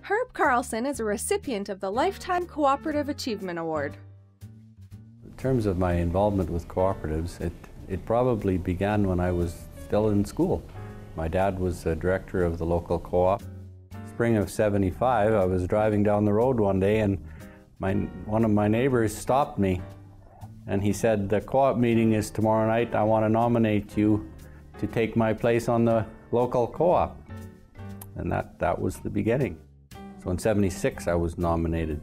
Herb Carlson is a recipient of the Lifetime Cooperative Achievement Award. In terms of my involvement with cooperatives, it probably began when I was still in school. My dad was the director of the local co-op. Spring of '75, I was driving down the road one day and one of my neighbors stopped me and he said, "The co-op meeting is tomorrow night. I want to nominate you to take my place on the local co-op." And that was the beginning. So in '76, I was nominated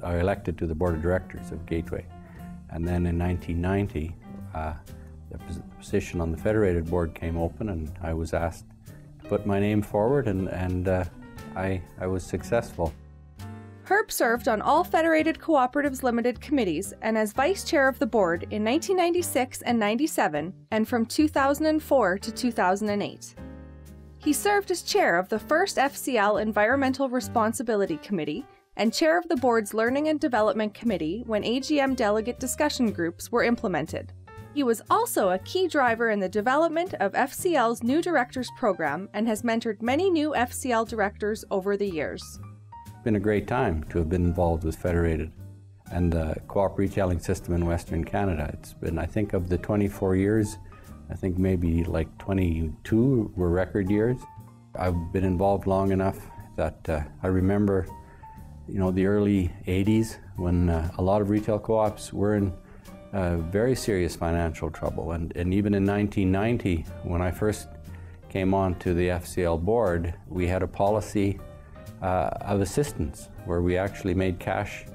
elected to the board of directors of Gateway. And then in 1990, the position on the federated board came open and I was asked to put my name forward and I was successful. Herb served on all Federated Cooperatives Limited committees and as vice chair of the board in 1996 and 97 and from 2004 to 2008. He served as chair of the first FCL Environmental Responsibility Committee and chair of the board's Learning and Development Committee when AGM delegate discussion groups were implemented. He was also a key driver in the development of FCL's new directors program and has mentored many new FCL directors over the years. It's been a great time to have been involved with Federated and the co-op retailing system in Western Canada. It's been, I think, of the 24 years, I think maybe like 22 were record years. I've been involved long enough that I remember, the early 80s when a lot of retail co-ops were in very serious financial trouble. And even in 1990, when I first came on to the FCL board, we had a policy of assistance where we actually made cash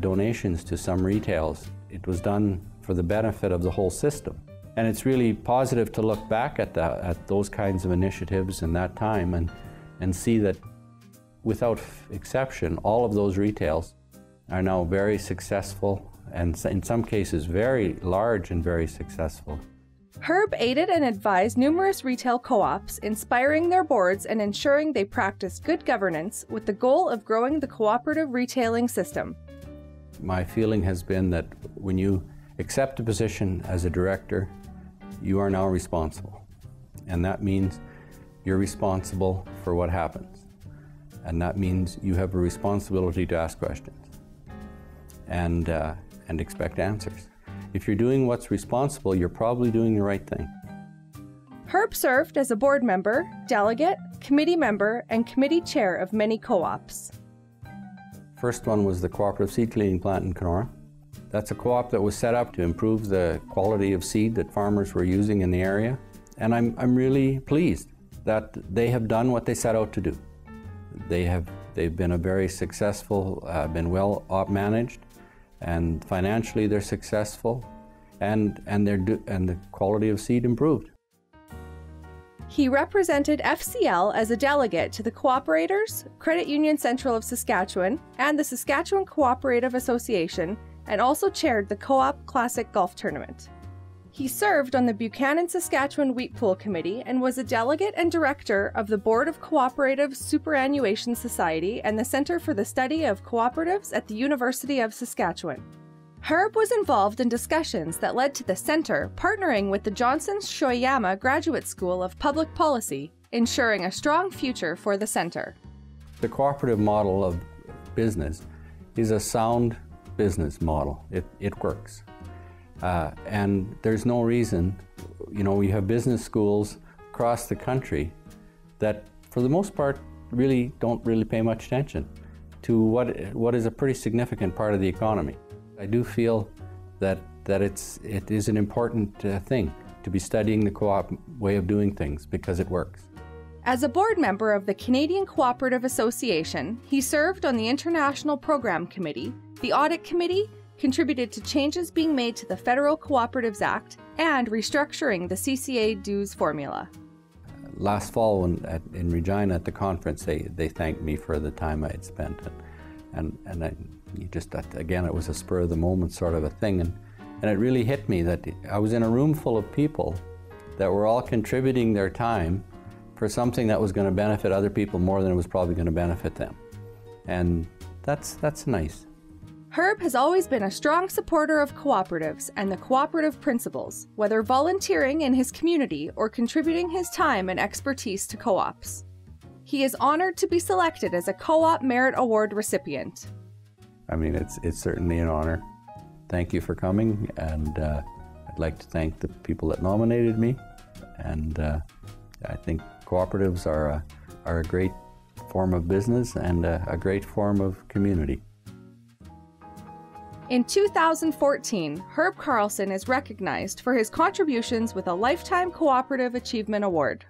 donations to some retails. It was done for the benefit of the whole system. And it's really positive to look back at those kinds of initiatives in that time and see that without exception, all of those retails are now very successful and in some cases very large and very successful. Herb aided and advised numerous retail co-ops, inspiring their boards and ensuring they practice good governance with the goal of growing the cooperative retailing system. My feeling has been that when you accept a position as a director, you are now responsible. And that means you're responsible for what happens. And that means you have a responsibility to ask questions and expect answers. If you're doing what's responsible, you're probably doing the right thing. Herb served as a board member, delegate, committee member, and committee chair of many co-ops. First one was the cooperative seed cleaning plant in Kenora. That's a co-op that was set up to improve the quality of seed that farmers were using in the area. And I'm really pleased that they have done what they set out to do. They've been a very successful, been well managed, and financially they're successful, and the quality of seed improved. He represented FCL as a delegate to the Cooperators, Credit Union Central of Saskatchewan, and the Saskatchewan Cooperative Association, and also chaired the Co-op Classic Golf Tournament. He served on the Buchanan Saskatchewan Wheat Pool Committee and was a delegate and director of the Board of Cooperative Superannuation Society and the Centre for the Study of Cooperatives at the University of Saskatchewan. Herb was involved in discussions that led to the Centre partnering with the Johnson Shoyama Graduate School of Public Policy, ensuring a strong future for the Centre. The cooperative model of business is a sound business model. It works. And there's no reason, we have business schools across the country that, for the most part, don't pay much attention to what is a pretty significant part of the economy. I do feel that it is an important thing to be studying the co-op way of doing things because it works. As a board member of the Canadian Cooperative Association, he served on the International Program Committee, the Audit Committee, contributed to changes being made to the Federal Cooperatives Act, and restructuring the CCA dues formula. Last fall in Regina at the conference, they thanked me for the time I had spent. Again, it was a spur of the moment sort of a thing. And it really hit me that I was in a room full of people that were all contributing their time for something that was going to benefit other people more than it was probably going to benefit them. And that's nice. Herb has always been a strong supporter of cooperatives and the cooperative principles, whether volunteering in his community or contributing his time and expertise to co-ops. He is honored to be selected as a Co-op Merit Award recipient. I mean, it's certainly an honor. Thank you for coming, and I'd like to thank the people that nominated me. And I think cooperatives are a great form of business and a great form of community. In 2014, Herb Carlson is recognized for his contributions with a Lifetime Cooperative Achievement Award.